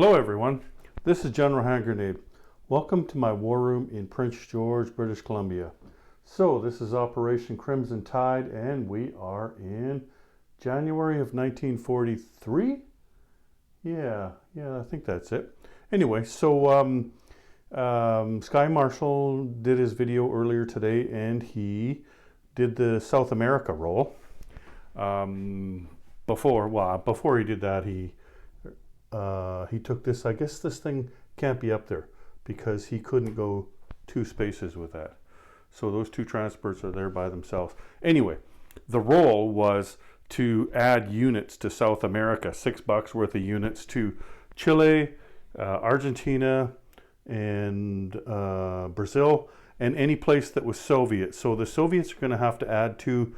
Hello everyone, this is General Hand Grenade. Welcome to my war room in Prince George, British Columbia. So this is Operation Crimson Tide and we are in January of 1943? Yeah, I think that's it. Anyway, so Sky Marshall did his video earlier today and he did the South America roll. Before he did that, he took this. I guess this thing can't be up there because he couldn't go 2 spaces with that. So those 2 transports are there by themselves. Anyway, the roll was to add units to South America, $6 worth of units to Chile, Argentina, and Brazil, and any place that was Soviet. So the Soviets are going to have to add 6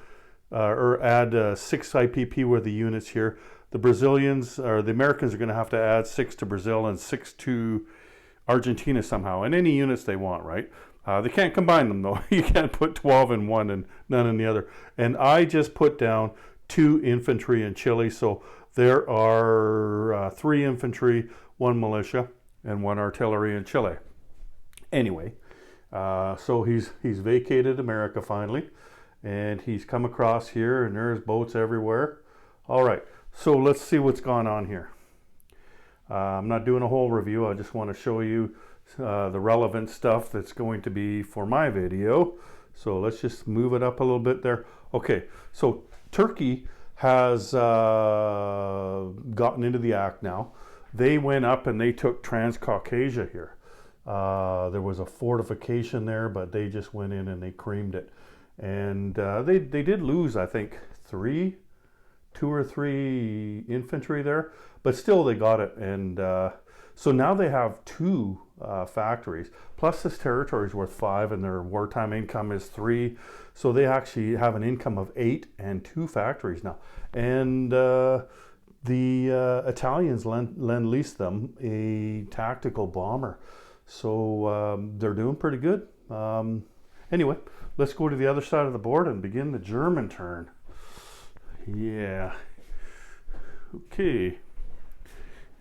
IPP worth of units here. The Brazilians, or the Americans, are going to have to add 6 to Brazil and 6 to Argentina somehow, and any units they want, right? They can't combine them though. You can't put 12 in one and none in the other. And I just put down 2 infantry in Chile, so there are 3 infantry, 1 militia, and 1 artillery in Chile. Anyway, so he's vacated America finally, and he's come across here, and there's boats everywhere. All right. So let's see what's gone on here. I'm not doing a whole review. I just want to show you the relevant stuff that's going to be for my video. So let's just move it up a little bit there. Okay, so Turkey has gotten into the act now. They went up and they took Transcaucasia here. There was a fortification there, but they just went in and they creamed it. And they did lose, I think, 2 or 3 infantry there, but still they got it. And so now they have 2 factories, plus this territory is worth 5 and their wartime income is 3. So they actually have an income of 8 and 2 factories now. And the Italians lend-leased them a tactical bomber. So they're doing pretty good. Anyway, let's go to the other side of the board and begin the German turn. Yeah. Okay.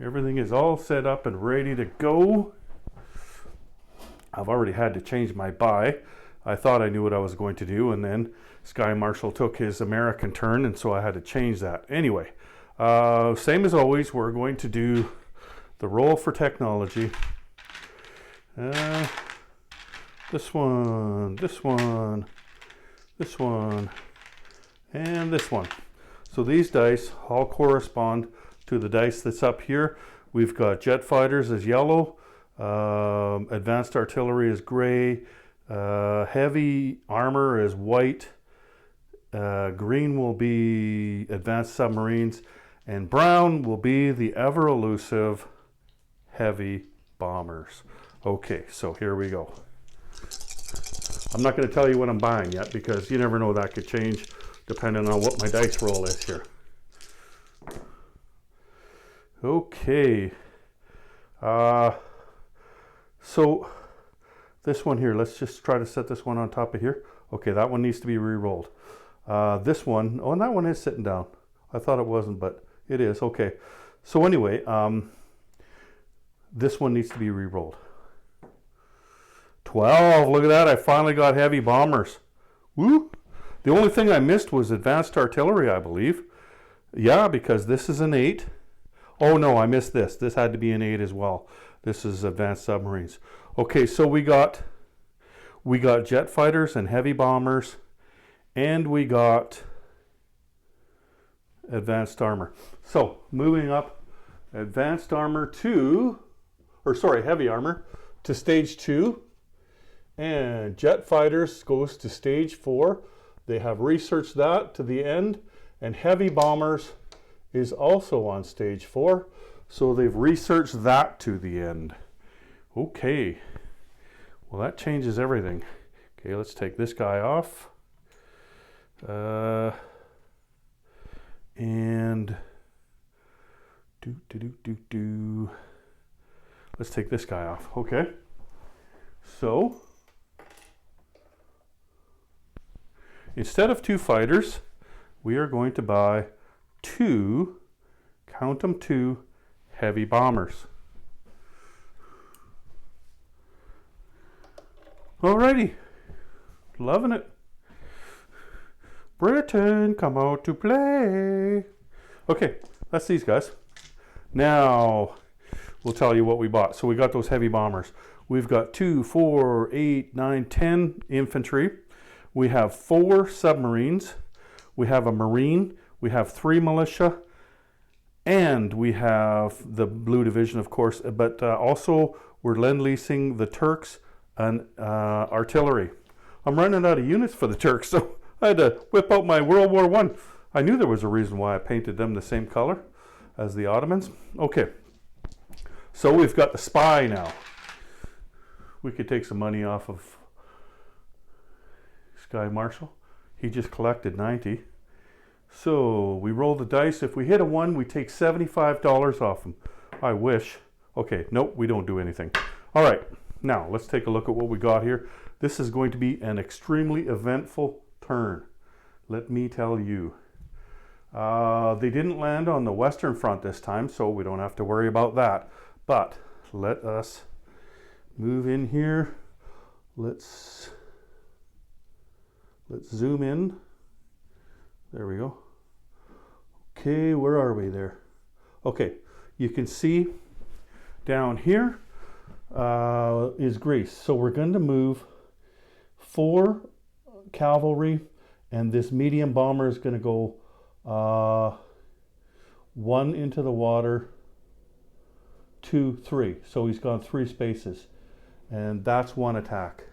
Everything is all set up and ready to go. I've already had to change my buy. I thought I knew what I was going to do, and then Sky Marshall took his American turn, and so I had to change that. Anyway, same as always, we're going to do the roll for technology. This one, this one, this one, and this one. So these dice all correspond to the dice that's up here. We've got jet fighters as yellow, advanced artillery is gray, heavy armor is white, green will be advanced submarines, and brown will be the ever elusive heavy bombers. Okay, so here we go. I'm not going to tell you what I'm buying yet because you never know, that could change depending on what my dice roll is here. Okay. So this one here, let's just try to set this one on top of here. Okay, that one needs to be re-rolled. This one, oh, and that one is sitting down. I thought it wasn't, but it is. Okay. So anyway, this one needs to be re-rolled. 12, look at that. I finally got heavy bombers. Woo! The only thing I missed was advanced artillery, I believe. Yeah, because this is an 8. Oh no, I missed this. This had to be an 8 as well. This is advanced submarines. Okay, so we got jet fighters and heavy bombers, and we got advanced armor. So moving up, advanced armor heavy armor to stage 2, and jet fighters goes to stage 4. They have researched that to the end, and heavy bombers is also on stage 4. So they've researched that to the end. Okay. Well, that changes everything. Okay, let's take this guy off. And let's take this guy off. Okay. So instead of 2 fighters, we are going to buy 2, count them, 2 heavy bombers. Alrighty, loving it. Britain, come out to play. Okay, that's these guys. Now, we'll tell you what we bought. So we got those heavy bombers. We've got 2, 4, 8, 9, 10 infantry. We have 4 submarines. We have a marine. We have 3 militia. And we have the Blue Division, of course. But also, we're lend-leasing the Turks and artillery. I'm running out of units for the Turks, so I had to whip out my World War I. I knew there was a reason why I painted them the same color as the Ottomans. Okay, so we've got the spy now. We could take some money off of Sky Marshal. He just collected 90. So we roll the dice. If we hit a 1, we take $75 off him. I wish. Okay, nope, we don't do anything. All right, now let's take a look at what we got here. This is going to be an extremely eventful turn, let me tell you. They didn't land on the Western Front this time, so we don't have to worry about that. But let us move in here. Let's zoom in. There we go. Okay, where are we there? Okay, you can see down here is Greece. So we're going to move 4 cavalry, and this medium bomber is going to go 1 into the water, 2, 3. So he's gone 3 spaces, and that's 1 attack.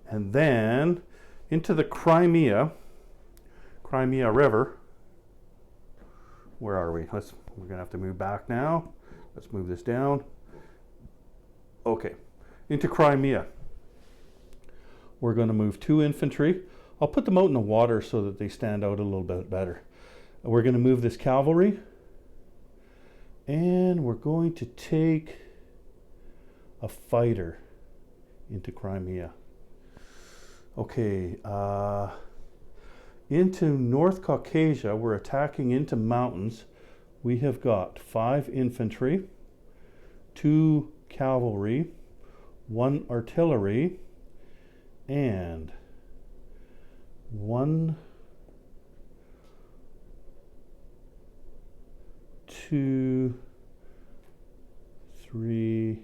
And then into the Crimea River. Where are we? We're gonna have to move back now. Let's move this down. Okay, into Crimea. We're going to move 2 infantry. I'll put them out in the water so that they stand out a little bit better. We're going to move this cavalry, and we're going to take a fighter into Crimea. Okay, into North Caucasia, we're attacking into mountains. We have got 5 infantry, 2 cavalry, 1 artillery, and 1, 2, 3,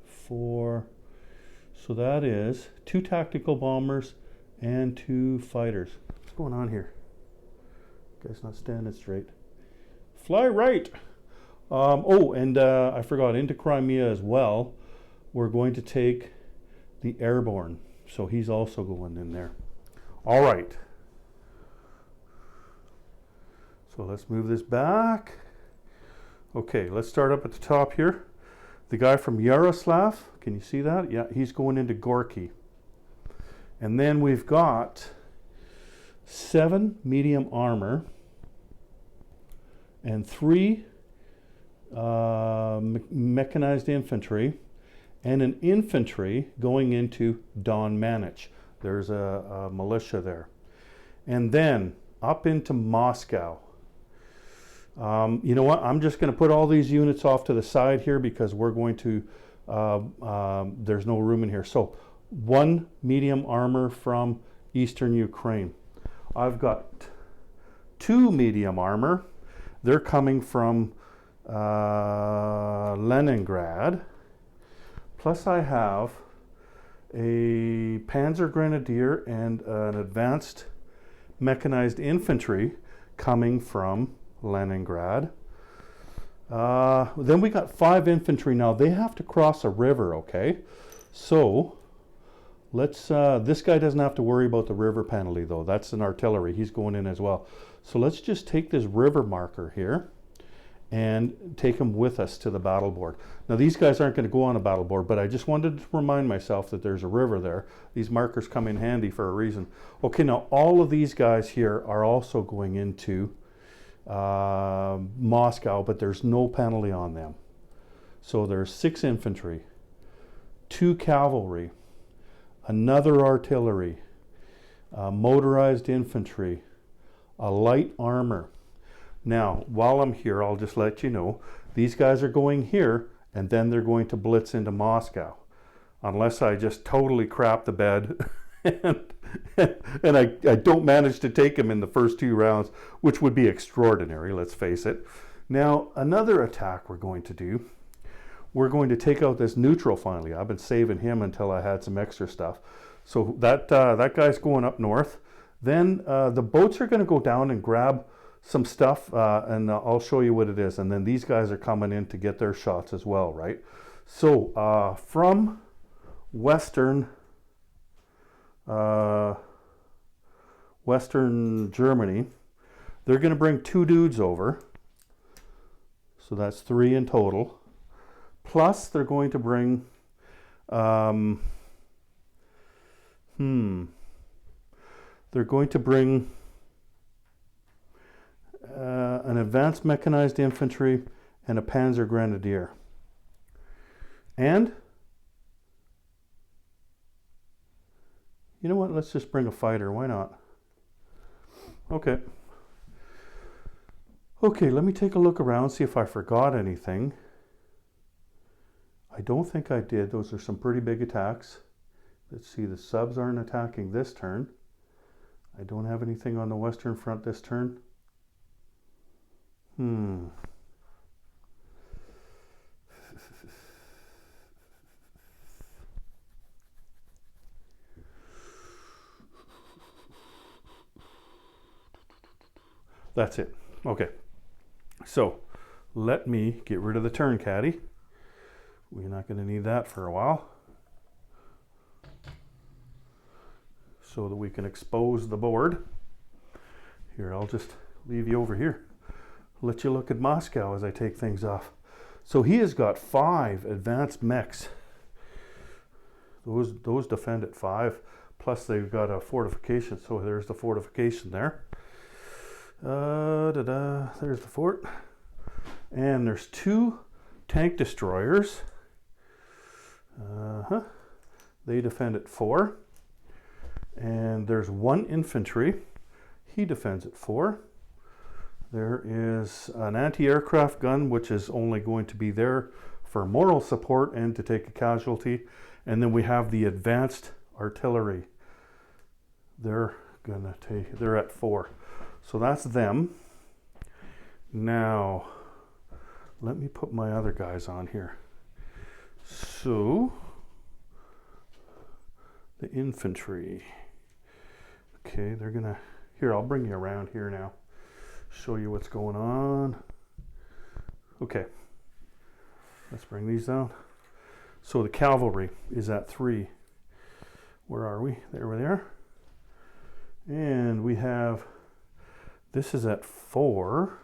4. So that is 2 tactical bombers and 2 fighters. What's going on here? Guy's not standing straight. Fly right. I forgot, into Crimea as well, we're going to take the airborne. So he's also going in there. All right. So let's move this back. Okay, let's start up at the top here. The guy from Yaroslav, can you see that? Yeah, he's going into Gorky. And then we've got 7 medium armor and 3 mechanized infantry and an infantry going into Don Manich. There's a militia there. And then up into Moscow. You know what? I'm just going to put all these units off to the side here because we're going to, there's no room in here. So 1 medium armor from Eastern Ukraine. I've got 2 medium armor. They're coming from Leningrad. Plus I have a Panzer Grenadier and an advanced mechanized infantry coming from Leningrad. Then we got 5 infantry now. They have to cross a river, okay? So let's, this guy doesn't have to worry about the river penalty though. That's an artillery. He's going in as well. So let's just take this river marker here and take him with us to the battle board. Now these guys aren't going to go on a battle board, but I just wanted to remind myself that there's a river there. These markers come in handy for a reason. Okay, now all of these guys here are also going into Moscow, but there's no penalty on them. So there's 6 infantry, 2 cavalry, another artillery, motorized infantry, a light armor. Now, while I'm here, I'll just let you know, these guys are going here, and then they're going to blitz into Moscow. Unless I just totally crap the bed and, and I don't manage to take them in the first 2 rounds, which would be extraordinary, let's face it. Now, another attack we're going to do, we're going to take out this neutral finally. I've been saving him until I had some extra stuff. So that guy's going up north. Then the boats are going to go down and grab some stuff, and I'll show you what it is. And then these guys are coming in to get their shots as well, right? So from Western Germany, they're going to bring 2 dudes over. So that's 3 in total. Plus they're going to bring they're going to bring an advanced mechanized infantry and a Panzer Grenadier. And you know what? Let's just bring a fighter. Why not? Okay. Okay, let me take a look around, see if I forgot anything. I don't think I did. Those are some pretty big attacks. Let's see, the subs aren't attacking this turn. I don't have anything on the Western Front this turn. That's it. Okay. So let me get rid of the turn caddy. We're not going to need that for a while, so that we can expose the board. Here, I'll just leave you over here. Let you look at Moscow as I take things off. So he has got 5 advanced mechs. Those defend at 5. Plus they've got a fortification. So there's the fortification there. There's the fort. And there's 2 tank destroyers. They defend at 4. And there's 1 infantry. He defends at 4. There is an anti-aircraft gun, which is only going to be there for moral support and to take a casualty. And then we have the advanced artillery. They're at 4. So that's them. Now, let me put my other guys on here. So, the infantry. Okay, they're gonna, here, I'll bring you around here now. Show you what's going on. Okay, let's bring these down. So the cavalry is at 3. Where are we? There we are. And we have, this is at 4.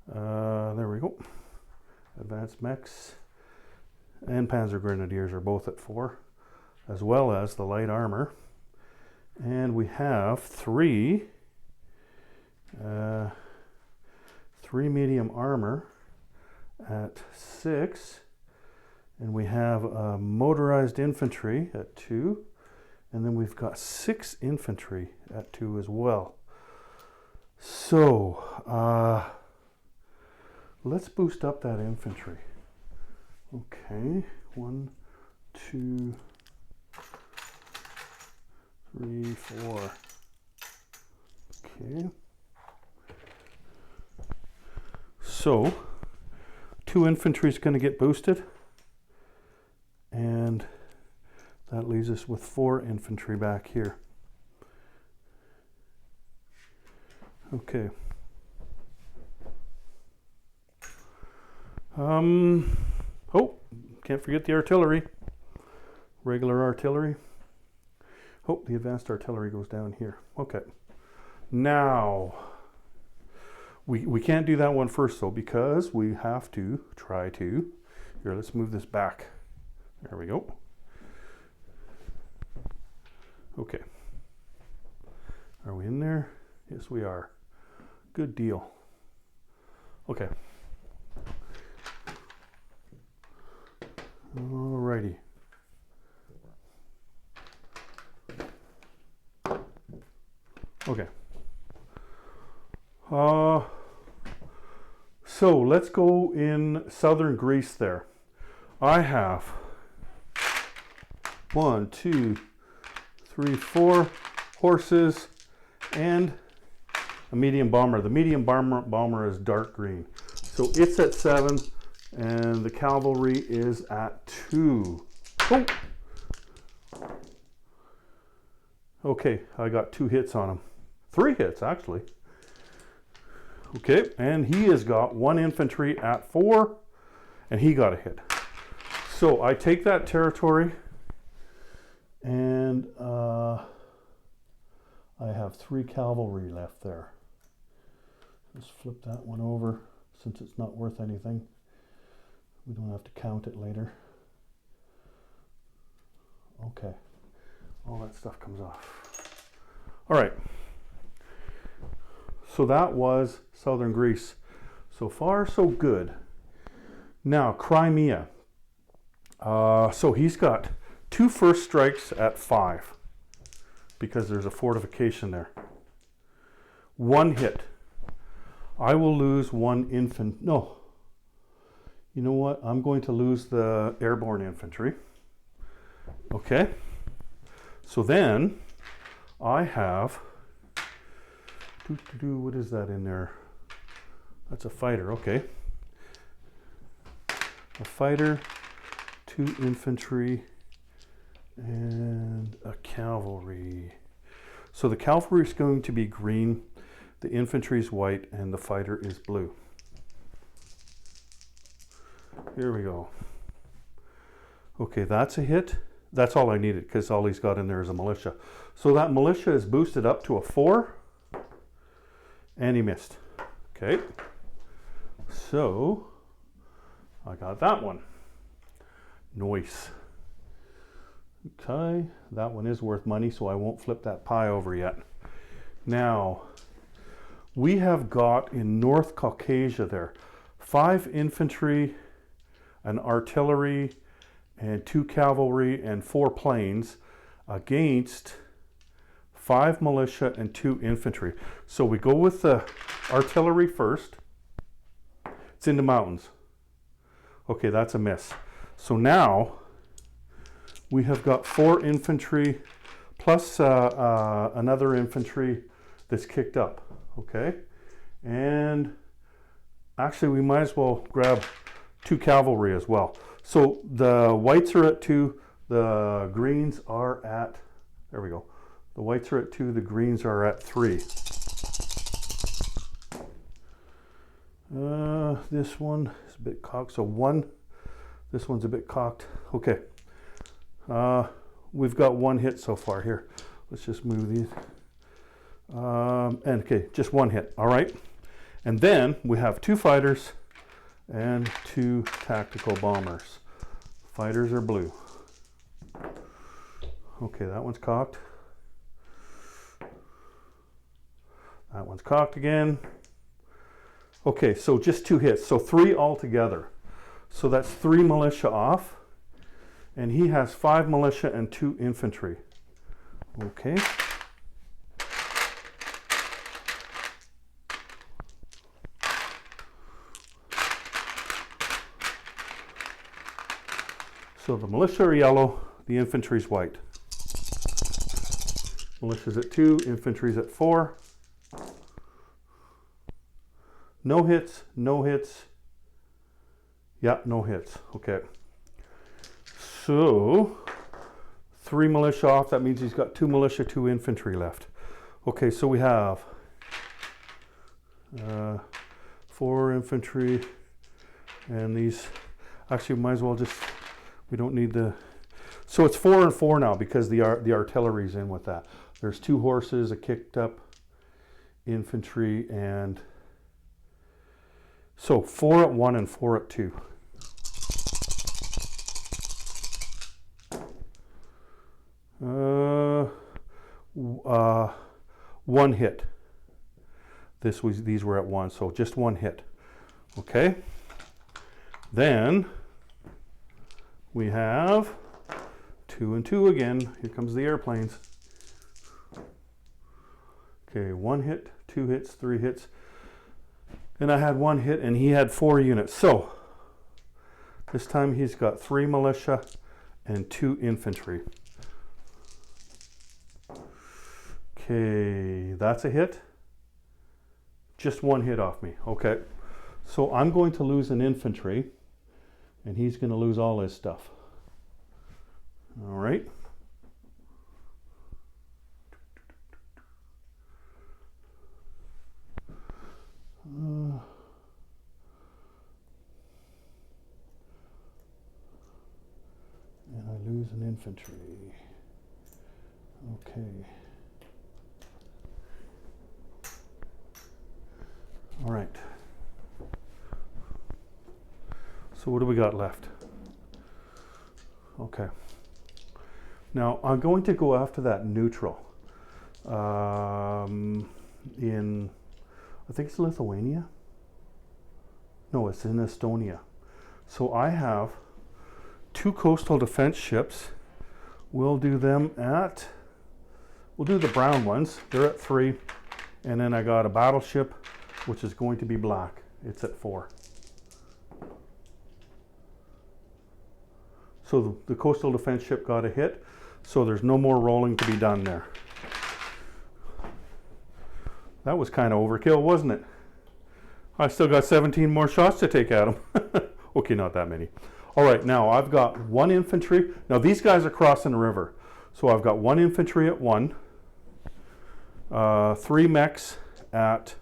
There we go. Advanced mechs and Panzer Grenadiers are both at 4, as well as the light armor. And we have 3 medium armor at 6, and we have motorized infantry at 2, and then we've got 6 infantry at 2 as well. So let's boost up that infantry. Okay, 1, 2, 3, 4. Okay. So 2 infantry is going to get boosted, and that leaves us with 4 infantry back here. Okay. Oh, can't forget the artillery. Regular artillery. Oh, the advanced artillery goes down here. Okay. Now, we can't do that one first though, because we have to try to, here, let's move this back. There we go. Okay. Are we in there? Yes, we are. Good deal. Okay. Alrighty. Okay. So let's go in southern Greece there. I have 1, 2, 3, 4 horses and a medium bomber. The medium bomber is dark green. So it's at 7 and the cavalry is at 2. Oh. Okay, I got 2 hits on him. 3 hits actually. Okay, and he has got 1 infantry at 4 and he got a hit. So I take that territory and I have 3 cavalry left there. Let's flip that one over since it's not worth anything. We don't have to count it later. Okay, all that stuff comes off. All right, so that was southern Greece. So far, so good. Now, Crimea. So he's got 2 first strikes at 5 because there's a fortification there. 1 hit. I will lose 1 infant. No. You know what? I'm going to lose the airborne infantry. Okay. So then I have. What is that in there? That's a fighter. Okay. A fighter, 2 infantry, and a cavalry. So the cavalry is going to be green, the infantry is white, and the fighter is blue. Here we go. Okay, that's a hit. That's all I needed because all he's got in there is a militia. So that militia is boosted up to a 4, and he missed. Okay, so I got that one. Nice. Okay, that one is worth money, so I won't flip that pie over yet. Now, we have got in North Caucasia there 5 infantry, an artillery, and 2 cavalry and 4 planes against 5 militia and 2 infantry. So we go with the artillery first. It's in the mountains. Okay, that's a miss. So now we have got 4 infantry plus another infantry that's kicked up. Okay, and actually we might as well grab 2 cavalry as well. So the whites are at 2, the greens are at, there we go. The whites are at 2, the greens are at 3. This one is a bit cocked, so 1. This one's a bit cocked. Okay. We've got 1 hit so far here. Let's just move these. And okay, just 1 hit. All right. And then we have 2 fighters and 2 tactical bombers. Fighters are blue. Okay, that one's cocked. That one's cocked again. Okay, so just 2 hits. So 3 altogether. So that's 3 militia off. And he has 5 militia and 2 infantry. Okay. So the militia are yellow, the infantry's white. Militia's at 2, infantry's at 4. No hits, no hits. Yeah, no hits. Okay. So 3 militia off. That means he's got 2 militia, 2 infantry left. Okay, so we have 4 infantry, and these. Actually, might as well just. We don't need the. So it's 4 and 4 now because the artillery's in with that. There's 2 horses, a kicked up infantry, and so 4 at 1 and 4 at 2. One hit. These were at 1, so just 1 hit. Okay. Then we have 2 and 2 again. Here comes the airplanes. Okay, 1 hit, 2 hits, 3 hits. And I had 1 hit and he had 4 units. So This time he's got 3 militia and 2 infantry. Okay, that's a hit. Just 1 hit off me. Okay, so I'm going to lose an infantry, and he's going to lose all his stuff. All right. And I lose an infantry. Okay. All right. So what do we got left? Okay. Now I'm going to go after that neutral in, I think it's Lithuania. No, it's in Estonia. So I have 2 coastal defense ships. We'll do them at, we'll do the brown ones. They're at 3. And then I got a battleship, which is going to be black. It's at 4. So the coastal defense ship got a hit. So there's no more rolling to be done there. That was kind of overkill, wasn't it? I still got 17 more shots to take at him. Okay, not that many. All right, now I've got 1 infantry. Now these guys are crossing the river. So I've got 1 infantry at 1, 3 mechs at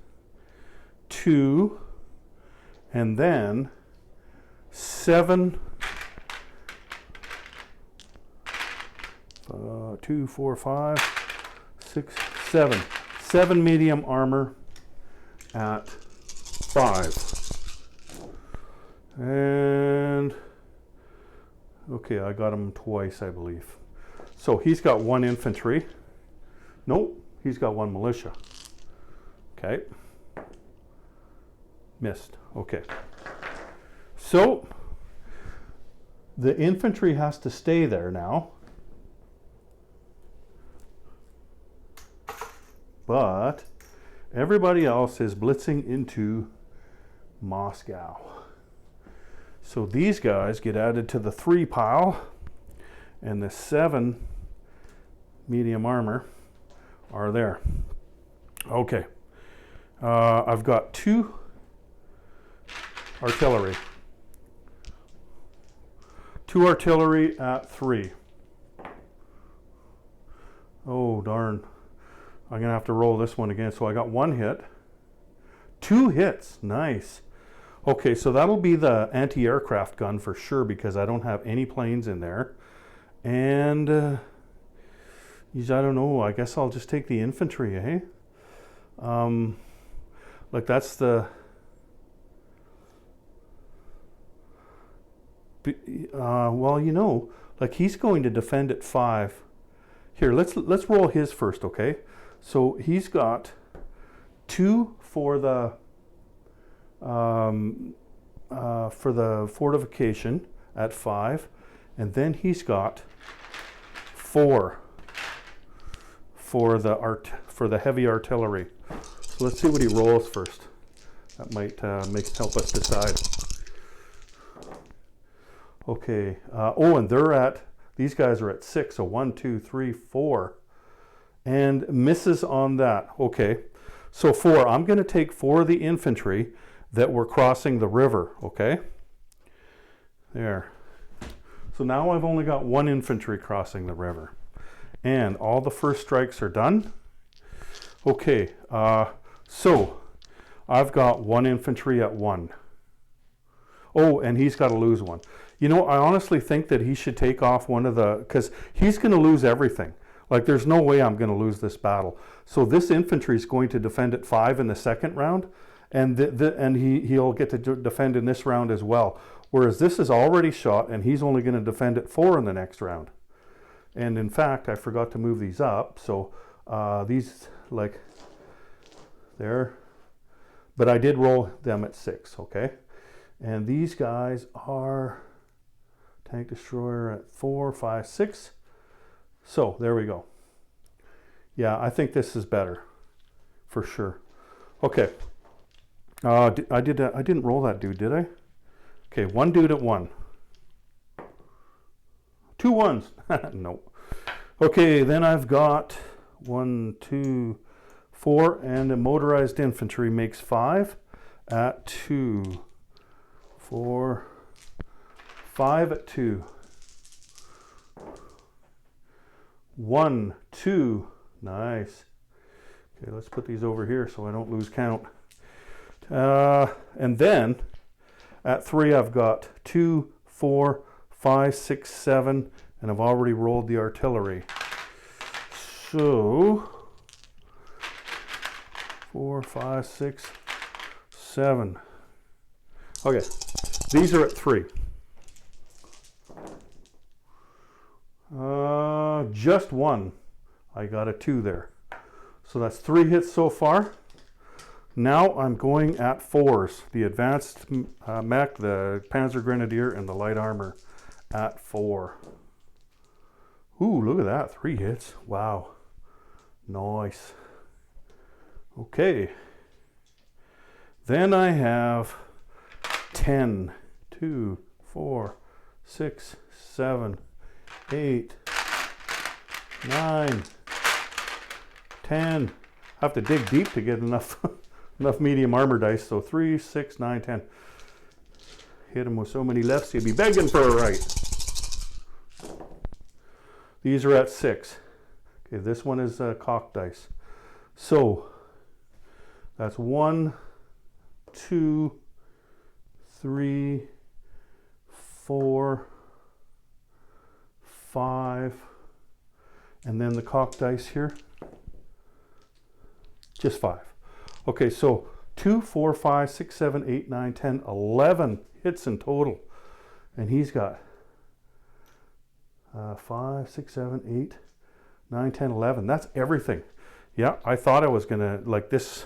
2, and then 7, 2, 4, 5, 6, 7. 7 medium armor at 5. And okay, I got him twice, I believe. So he's got 1 infantry. Nope, he's got 1 militia. Okay. Missed. Okay. So the infantry has to stay there now. But everybody else is blitzing into Moscow. So these guys get added to the 3 pile, and the 7 medium armor are there. Okay. I've got 2 artillery. 2 artillery at 3. Oh, darn. I'm going to have to roll this one again. So I got 1 hit. 2 hits. Nice. Okay, so that'll be the anti-aircraft gun for sure, because I don't have any planes in there. And I don't know. I guess I'll just take the infantry, eh? Like that's the... well, you know, like he's going to defend at 5. Here, let's roll his first, okay? So he's got 2 for the fortification at 5, and then he's got 4 for the heavy artillery. So let's see what he rolls first. That might help us decide. Okay. Oh, and these guys are at 6. So 1, 2, 3, 4. And misses on that. Okay. So 4. I'm going to take 4 of the infantry that were crossing the river. Okay. There. So now I've only got 1 infantry crossing the river. And all the first strikes are done. Okay. So I've got 1 infantry at 1. Oh, and he's got to lose 1. You know, I honestly think that he should take off one of the, because he's going to lose everything. Like, there's no way I'm going to lose this battle. So this infantry is going to defend at 5 in the second round, and he'll get to defend in this round as well. Whereas this is already shot, and he's only going to defend at 4 in the next round. And in fact, I forgot to move these up. So these, like, there. But I did roll them at 6, okay? And these guys are... tank destroyer at 4, 5, 6. So there we go. Yeah, I think this is better for sure. Okay. I didn't roll that dude, did I? Okay, 1 dude at 1. 2 ones. No. Okay, then I've got 1, 2, 4, and a motorized infantry makes 5 at 2. 4, 5 at 2. 1, 2. Nice. Okay, let's put these over here so I don't lose count. And then at 3 I've got 2, 4, 5, 6, 7, and I've already rolled the artillery. So 4, 5, 6, 7. Okay, these are at 3. Just 1. I got a 2 there. So that's 3 hits so far. Now I'm going at 4s. The advanced mech, the Panzer Grenadier, and the light armor at 4. Ooh, look at that. 3 hits. Wow. Nice. Okay. Then I have 10, 2, 4, 6, 7, 8, 9, 10. I have to dig deep to get enough enough medium armor dice. So 3, 6, 9, 10. Hit him with so many lefts, he'd be begging for a right. These are at 6. Okay, this one is cocked dice. So that's 1, 2, 3, 4, 5, and then the cocked dice here, just 5. Okay, so 2, 4, 5, 6, 7, 8, 9, 10, 11 hits in total. And he's got 5, 6, 7, 8, 9, 10, 11. That's everything. Yeah, I thought I was going to, like this,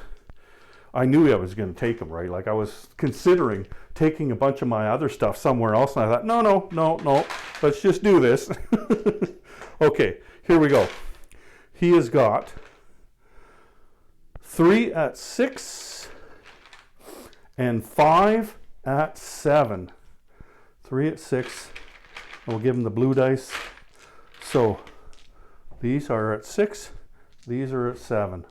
I knew I was going to take him, right? Like I was considering taking a bunch of my other stuff somewhere else. And I thought, no, let's just do this. Okay, here we go. He has got 3 at 6 and 5 at 7. 3 at 6. We'll give him the blue dice. So these are at 6. These are at 7.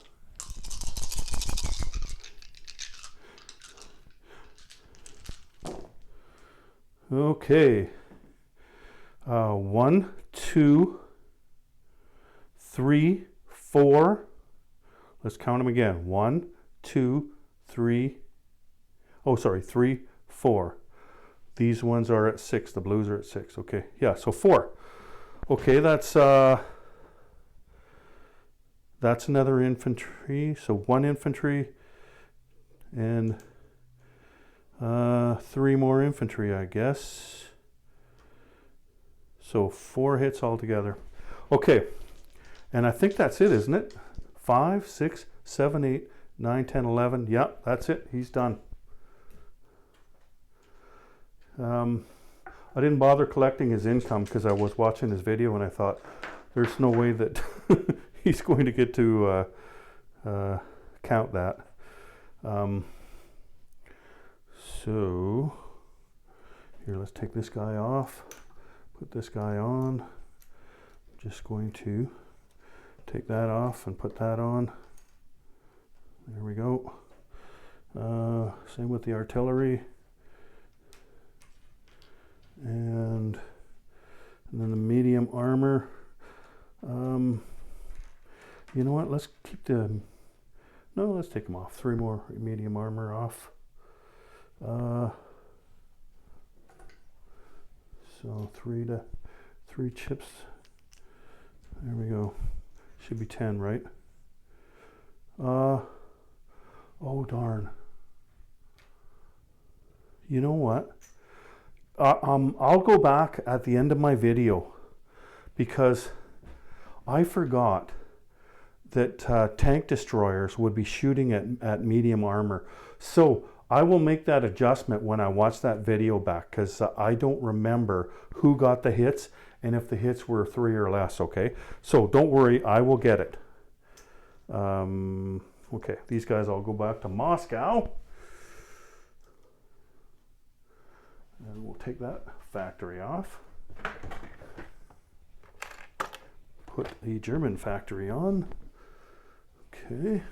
Okay. 1, 2, 3, 4. Let's count them again. 1, 2, 3. Oh, sorry, 3, 4. These ones are at 6. The blues are at 6. Okay, yeah, so 4. Okay, that's another infantry. So 1 infantry and 3 more infantry, I guess. So 4 hits altogether. Okay, and I think that's it, isn't it? 5, 6, 7, 8, 9, 10, 11. Yep, that's it. He's done. I didn't bother collecting his income because I was watching his video and I thought there's no way that he's going to get to count that. So here, let's take this guy off, put this guy on. Just going to take that off and put that on. There we go. Same with the artillery. And then the medium armor. You know what? Let's keep let's take them off. 3 more medium armor off. So 3 chips. There we go. Should be 10, right? Oh darn. You know what? I'll go back at the end of my video because I forgot that tank destroyers would be shooting at medium armor. So I will make that adjustment when I watch that video back because I don't remember who got the hits and if the hits were 3 or less, okay? So don't worry, I will get it. Okay, these guys all go back to Moscow. And we'll take that factory off. the German factory on. Okay.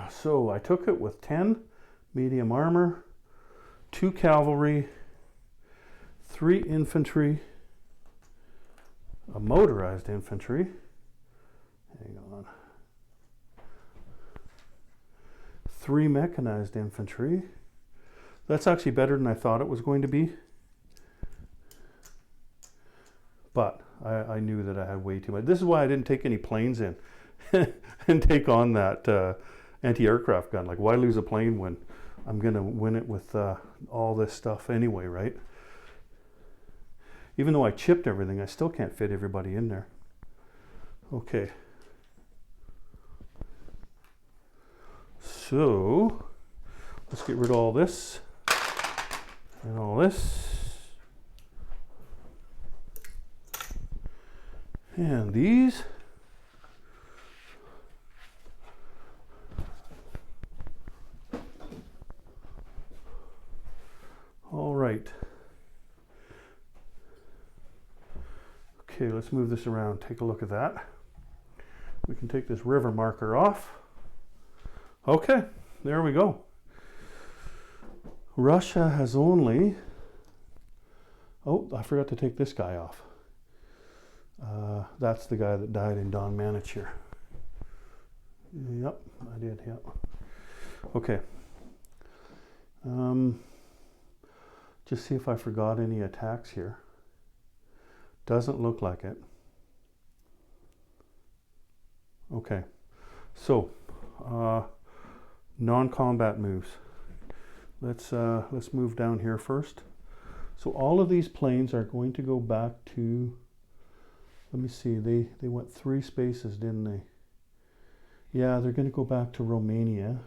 So I took it with 10 medium armor, 2 cavalry, 3 infantry, a motorized infantry, hang on, 3 mechanized infantry. That's actually better than I thought it was going to be. But I knew that I had way too much. This is why I didn't take any planes in and take on that anti-aircraft gun. Like, why lose a plane when I'm going to win it with all this stuff anyway, right? Even though I chipped everything, I still can't fit everybody in there. Okay. So, let's get rid of all this and all this. And these. All right. Okay, let's move this around. Take a look at that. We can take this river marker off. Okay, there we go. Russia has only... Oh, I forgot to take this guy off. That's the guy that died in Don Manichir. Yep, I did, yep. Okay. Just see if I forgot any attacks here. Doesn't look like it. Okay, so non-combat moves. Let's move down here first. So all of these planes are going to go back to, let me see, they went 3 spaces, didn't they? Yeah, they're going to go back to Romania.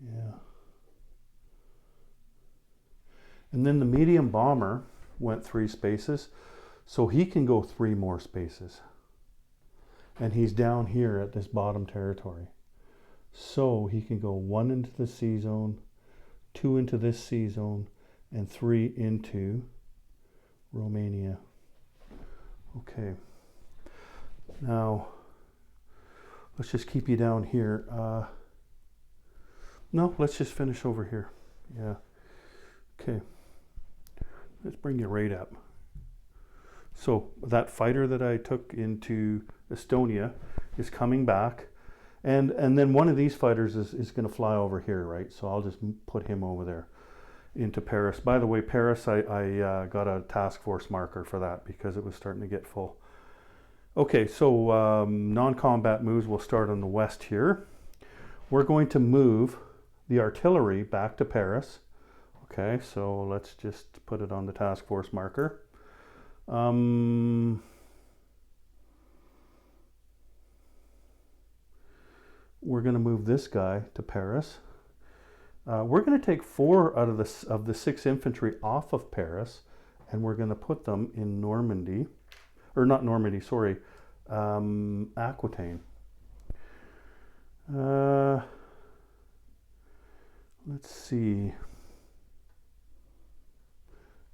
Yeah. And then the medium bomber went 3 spaces, so he can go 3 more spaces. And he's down here at this bottom territory. So he can go 1 into the C zone, 2 into this C zone, and 3 into Romania. Okay. Now, let's just keep you down here. No, let's just finish over here. Yeah. Okay. Let's bring you right up. So that fighter that I took into Estonia is coming back. And then one of these fighters is going to fly over here, right? So I'll just put him over there into Paris. By the way, Paris, I got a task force marker for that because it was starting to get full. Okay, so non-combat moves will start on the west here. We're going to move the artillery back to Paris. Okay, so let's just put it on the task force marker. We're going to move this guy to Paris. We're going to take 4 out of the 6 infantry off of Paris, and we're going to put them in Normandy, or not Normandy, sorry, Aquitaine. Let's see.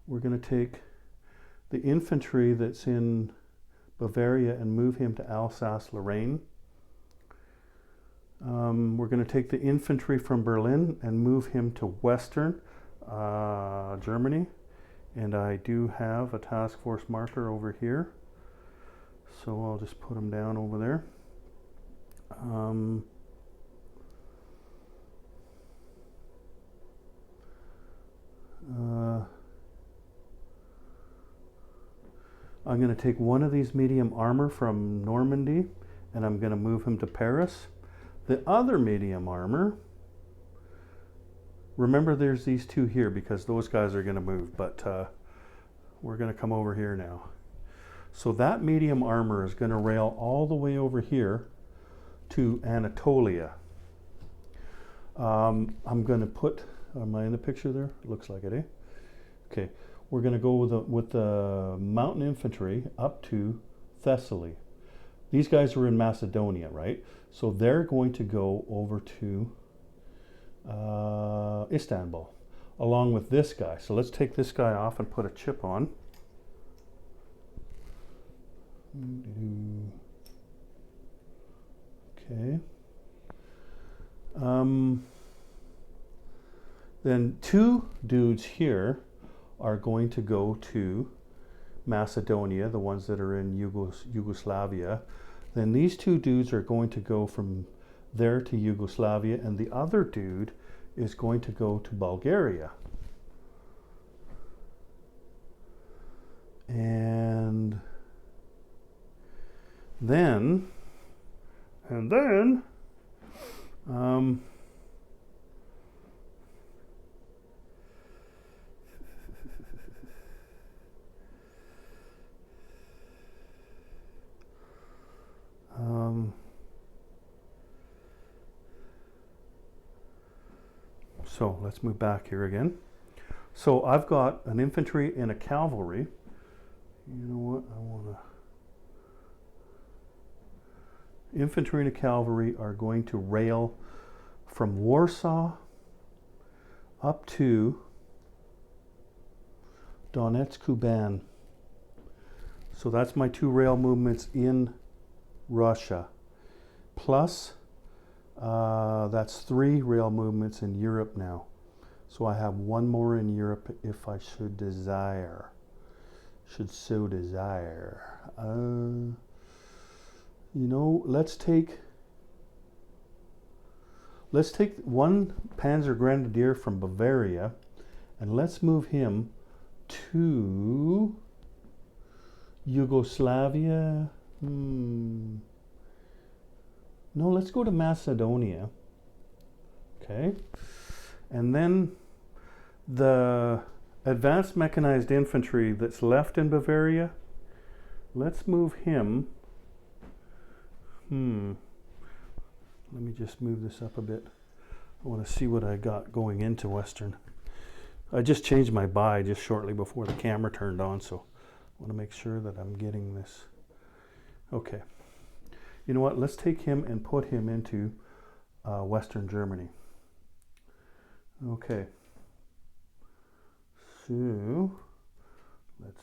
We're going to take the infantry that's in Bavaria and move him to Alsace-Lorraine. We're going to take the infantry from Berlin and move him to Western Germany. And I do have a task force marker over here. So I'll just put him down over there. I'm going to take one of these medium armor from Normandy and I'm going to move him to Paris. The other medium armor, remember there's these 2 here because those guys are going to move, but we're going to come over here now. So that medium armor is going to rail all the way over here to Anatolia. I'm going to put, am I in the picture there? Looks like it, eh? Okay, we're going to go with the mountain infantry up to Thessaly. These guys are in Macedonia, right? So they're going to go over to Istanbul, along with this guy. So let's take this guy off and put a chip on. Okay. Then two dudes here are going to go to Macedonia, the ones that are in Yugoslavia. Then these two dudes are going to go from there to Yugoslavia, and the other dude is going to go to Bulgaria. And then so let's move back here again. So I've got an infantry and a cavalry. You know what? I want to... Infantry and a cavalry are going to rail from Warsaw up to Donetsk, Kuban. So that's my two rail movements in Russia. Plus, that's three rail movements in Europe now. So I have one more in Europe if I should desire. Should so desire. You know, let's take one Panzer Grenadier from Bavaria and let's move him to Yugoslavia. No, let's go to Macedonia. Okay. And then the advanced mechanized infantry that's left in Bavaria, let's move him. Let me just move this up a bit. I want to see what I got going into Western. I just changed my buy just shortly before the camera turned on, so I want to make sure that I'm getting this. Okay. You know what? Let's take him and put him into Western Germany. Okay. So let's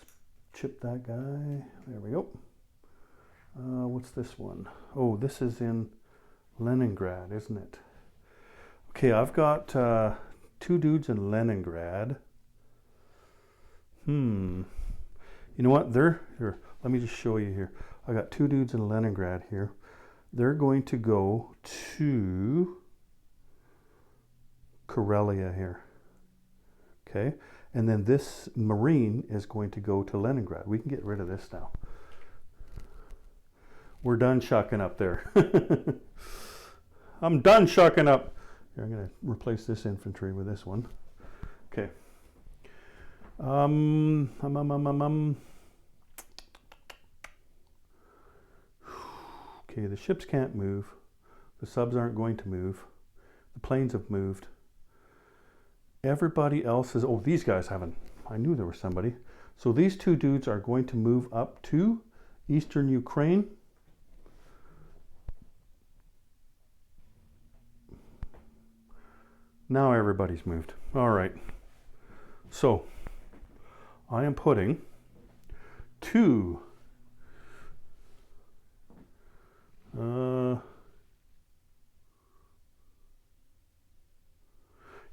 chip that guy. There we go. What's this one? Oh, this is in Leningrad, isn't it? Okay, I've got two dudes in Leningrad. You know what? They're here. Let me just show you here. I got two dudes in Leningrad here. They're going to go to Karelia here. Okay, and then this Marine is going to go to Leningrad. We can get rid of this now. We're done shucking up there. I'm done shucking up. Here, I'm going to replace this infantry with this one. Okay. Okay, the ships can't move. The subs aren't going to move. The planes have moved. Everybody else is... Oh, these guys haven't. I knew there was somebody. So these two dudes are going to move up to eastern Ukraine. Now everybody's moved. All right. So I am putting two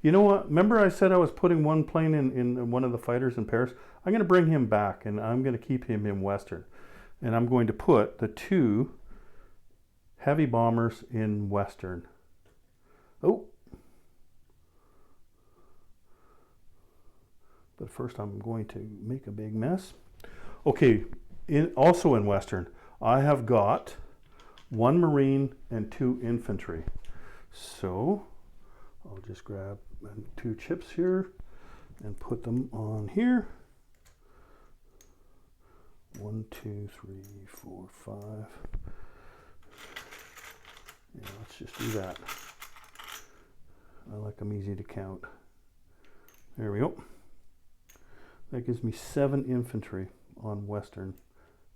you know what? Remember I said I was putting one plane in one of the fighters in Paris? I'm going to bring him back and I'm going to keep him in Western. And I'm going to put the two heavy bombers in Western. Oh. But first I'm going to make a big mess. Okay, also in Western, I have got one Marine and two infantry. So I'll just grab two chips here and put them on here. 1, 2, 3, 4, 5. Yeah, let's just do that. I like them easy to count. There we go. That gives me 7 infantry on Western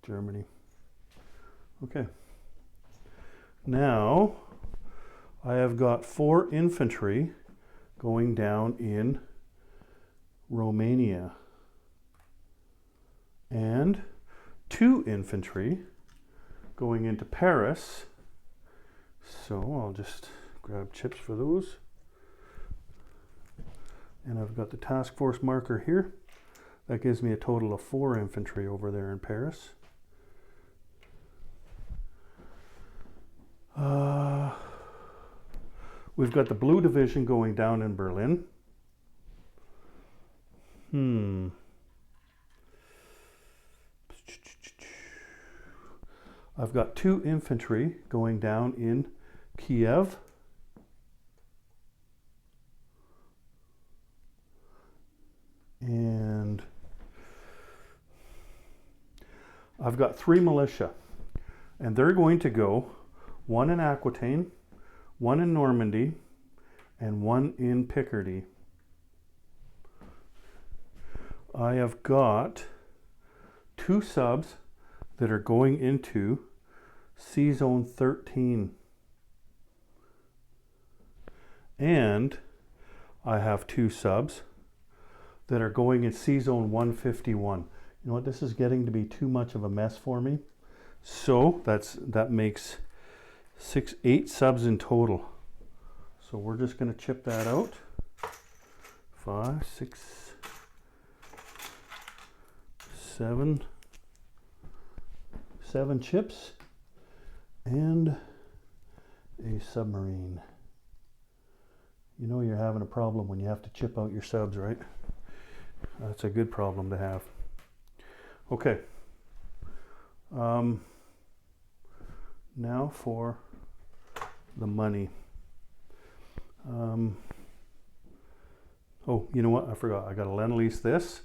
Germany. Okay, Now, I have got 4 infantry going down in Romania and 2 infantry going into Paris. So I'll just grab chips for those. And I've got the task force marker here. That gives me a total of 4 infantry over there in Paris. We've got the Blue Division going down in Berlin. I've got 2 infantry going down in Kiev. And I've got 3 militia. And they're going to go, 1 in Aquitaine, 1 in Normandy, and 1 in Picardy. I have got 2 subs that are going into C Zone 13. And I have 2 subs that are going in C Zone 151. You know what, this is getting to be too much of a mess for me. So that makes 8 subs in total. So we're just going to chip that out. 5, 6, 7 chips and a submarine. You know you're having a problem when you have to chip out your subs, right? That's a good problem to have. Okay. Now for the money. Oh, you know what? I forgot. I got to Lend-Lease this,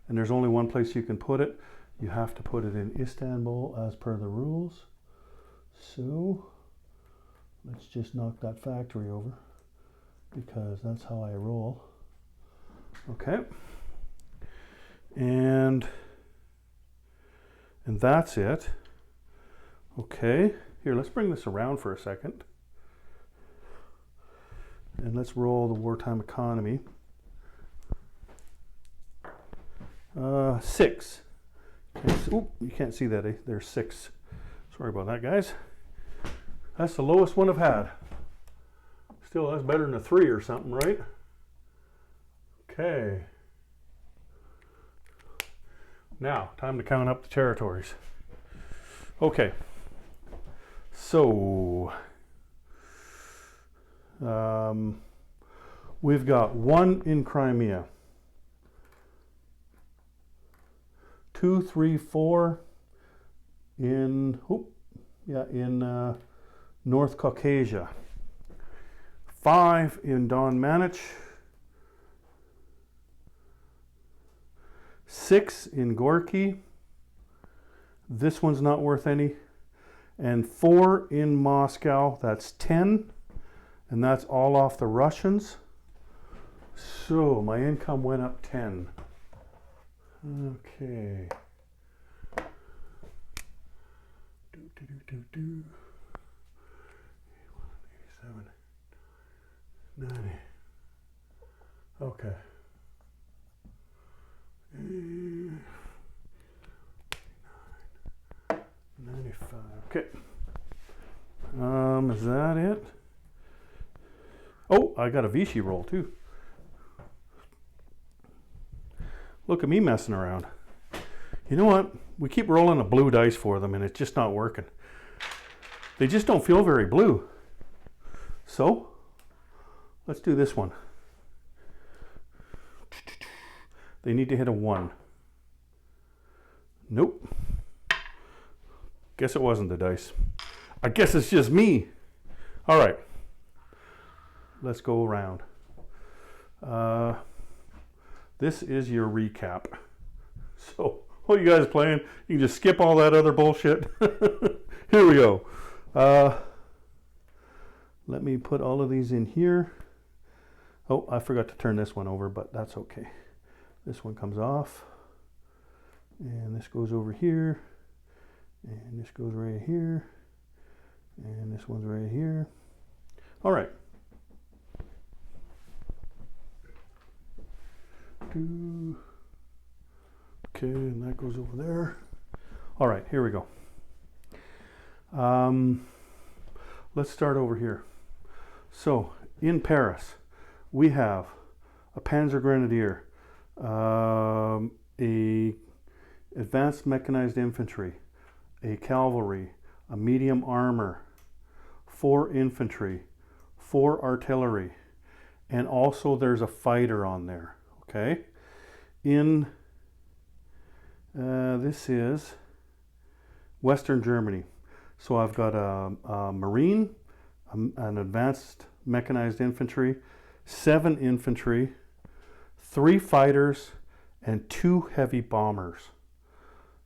and there's only one place you can put it. You have to put it in Istanbul as per the rules. So let's just knock that factory over because that's how I roll. Okay. And that's it. Okay. Here, let's bring this around for a second. And let's roll the wartime economy. 6. Oop, you can't see that. There's 6. Sorry about that, guys. That's the lowest one I've had. Still, that's better than a 3 or something, right? Okay. Now, time to count up the territories. Okay. So, we've got 1 in Crimea. 2, 3, 4 in North Caucasia. 5 in Don Manich. 6 in Gorky. This one's not worth any. And 4 in Moscow. That's 10. And that's all off the Russians. So my income went up 10. Okay. 87, 90. Okay. 95. Okay. Is that it? Oh, I got a Vichy roll too. Look at me messing around. You know what? We keep rolling a blue dice for them and it's just not working. They just don't feel very blue. So, let's do this one. They need to hit a 1. Nope. Guess it wasn't the dice. I guess it's just me. All right. Let's go around. This is your recap. So, what are you guys playing? You can just skip all that other bullshit. Here we go. Let me put all of these in here. Oh, I forgot to turn this one over, but that's okay. This one comes off. And this goes over here. And this goes right here. And this one's right here. All right. Okay, and that goes over there. All right, here we go. Let's start over here. So in Paris, we have a Panzer Grenadier, a advanced mechanized infantry, a cavalry, a medium armor, 4 infantry, 4 artillery, and also there's a fighter on there. Okay, in this is Western Germany. So I've got a Marine, an advanced mechanized infantry, 7 infantry, 3 fighters, and 2 heavy bombers.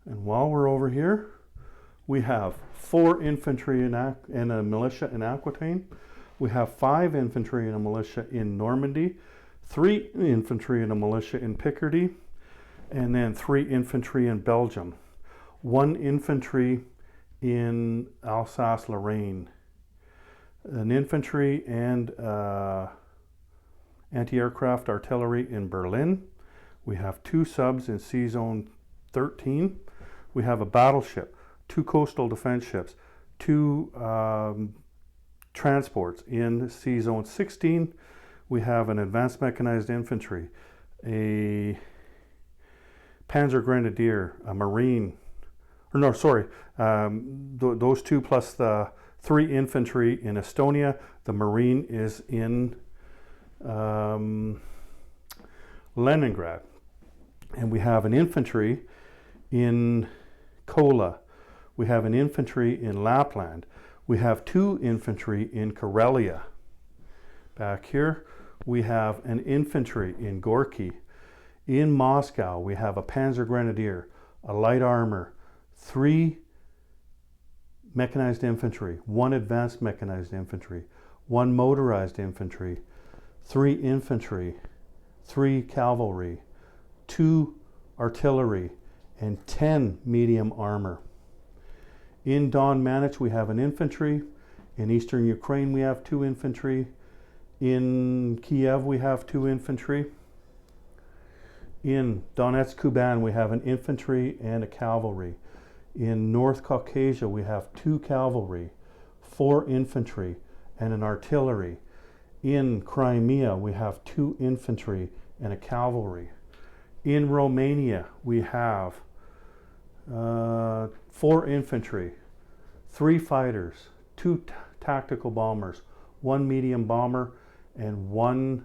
And while we're over here, we have 4 infantry and a militia in Aquitaine. We have 5 infantry and a militia in Normandy, 3 infantry and a militia in Picardy, and then 3 infantry in Belgium, 1 infantry in Alsace-Lorraine, an infantry and anti-aircraft artillery in Berlin. We have 2 subs in Sea Zone 13. We have a battleship, 2 coastal defense ships, 2 transports in Sea Zone 16. We have an advanced mechanized infantry, a Panzer Grenadier, a Marine, or no, sorry, those 2 plus the 3 infantry in Estonia. The Marine is in Leningrad. And we have an infantry in Kola. We have an infantry in Lapland. We have 2 infantry in Karelia. Back here, we have an infantry in Gorky. In Moscow, we have a Panzer Grenadier, a light armor, 3 mechanized infantry, 1 advanced mechanized infantry, 1 motorized infantry, 3 infantry, 3 cavalry, 2 artillery, and 10 medium armor. In Don Manich, we have an infantry. In eastern Ukraine, we have 2 infantry. In Kiev, we have 2 infantry. In Donetsk, Kuban, we have an infantry and a cavalry. In North Caucasia, we have 2 cavalry, 4 infantry, and an artillery. In Crimea, we have 2 infantry and a cavalry. In Romania, we have 4 infantry, 3 fighters, 2 tactical bombers, 1 medium bomber, and 1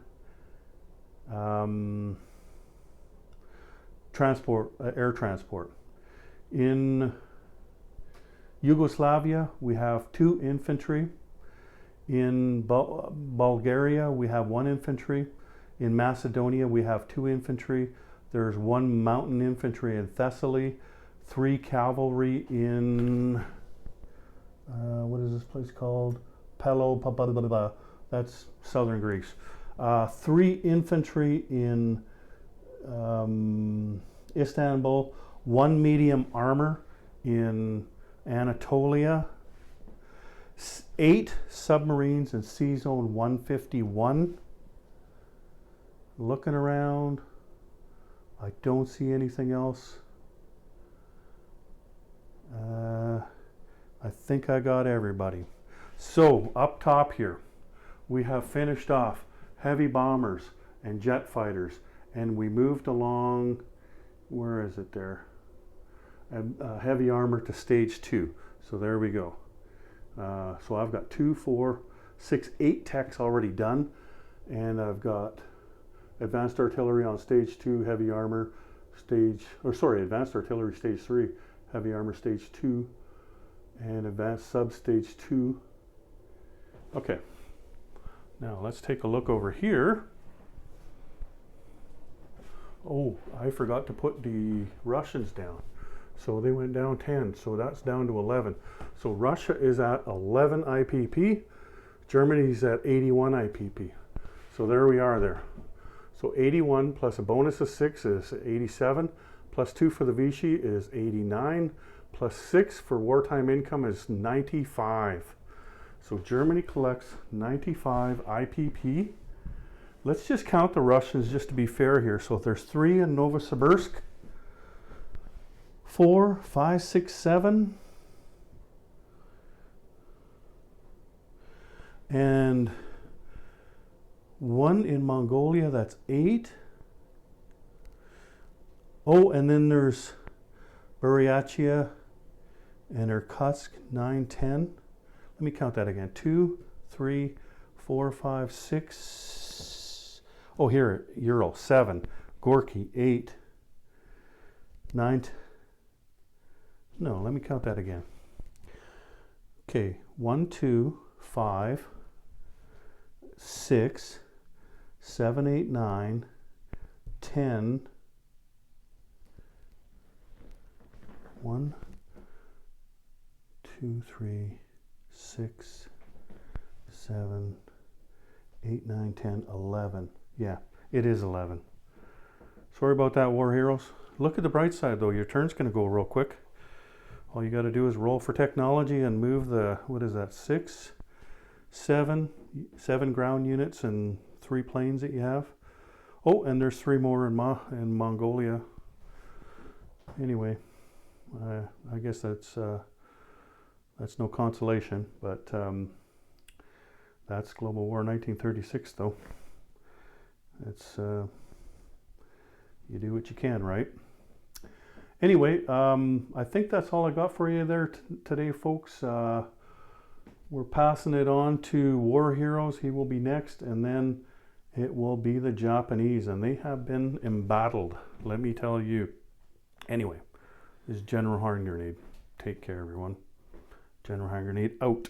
air transport. In Yugoslavia, we have 2 infantry. In Bulgaria, we have 1 infantry. In Macedonia, we have 2 infantry. There's 1 mountain infantry in Thessaly, 3 cavalry in, what is this place called? That's southern Greece. 3 infantry in Istanbul, 1 medium armor in Anatolia, 8 submarines in Sea Zone 151. Looking around, I don't see anything else. I think I got everybody. So up top here, we have finished off heavy bombers and jet fighters, and we moved along, where is it there? Heavy armor to stage 2. So there we go. So I've got 2, 4, 6, 8 techs already done, and I've got advanced artillery on stage 2, heavy armor advanced artillery stage 3, heavy armor stage 2, and advanced sub stage 2. Okay, now let's take a look over here. Oh, I forgot to put the Russians down. So they went down 10, so that's down to 11. So Russia is at 11 IPP, Germany's at 81 IPP. So there we are there. So 81 plus a bonus of 6 is 87, plus 2 for the Vichy is 89, plus 6 for wartime income is 95. So Germany collects 95 IPP. Let's just count the Russians just to be fair here. So if there's 3 in Novosibirsk, 4, 5, 6, 7, and 1 in Mongolia, that's 8. Oh, and then there's Buryatia and Irkutsk, 9, 10. Let me count that again. 2, 3, 4, 5, 6. Oh, here, Ural, 7. Gorky, 8. 9. No, let me count that again. Okay, 1, 2, 5, 6, 7, 8, 9, 10. 1, 2, 3, 6, 7, 8, 9, 10, 11. Yeah, it is 11. Sorry about that, War Heroes. Look at the bright side, though. Your turn's going to go real quick. All you got to do is roll for technology and move the, what is that, 6, 7 ground units and 3 planes that you have. Oh, and there's 3 more in Mongolia. Anyway, I guess that's no consolation, but that's Global War 1936, though. It's you do what you can, right? Anyway, I think that's all I got for you there today, folks. We're passing it on to War Heroes. He will be next, and then it will be the Japanese, and they have been embattled, let me tell you. Anyway, this is General Hand Grenade. Take care, everyone. General Hand Grenade out.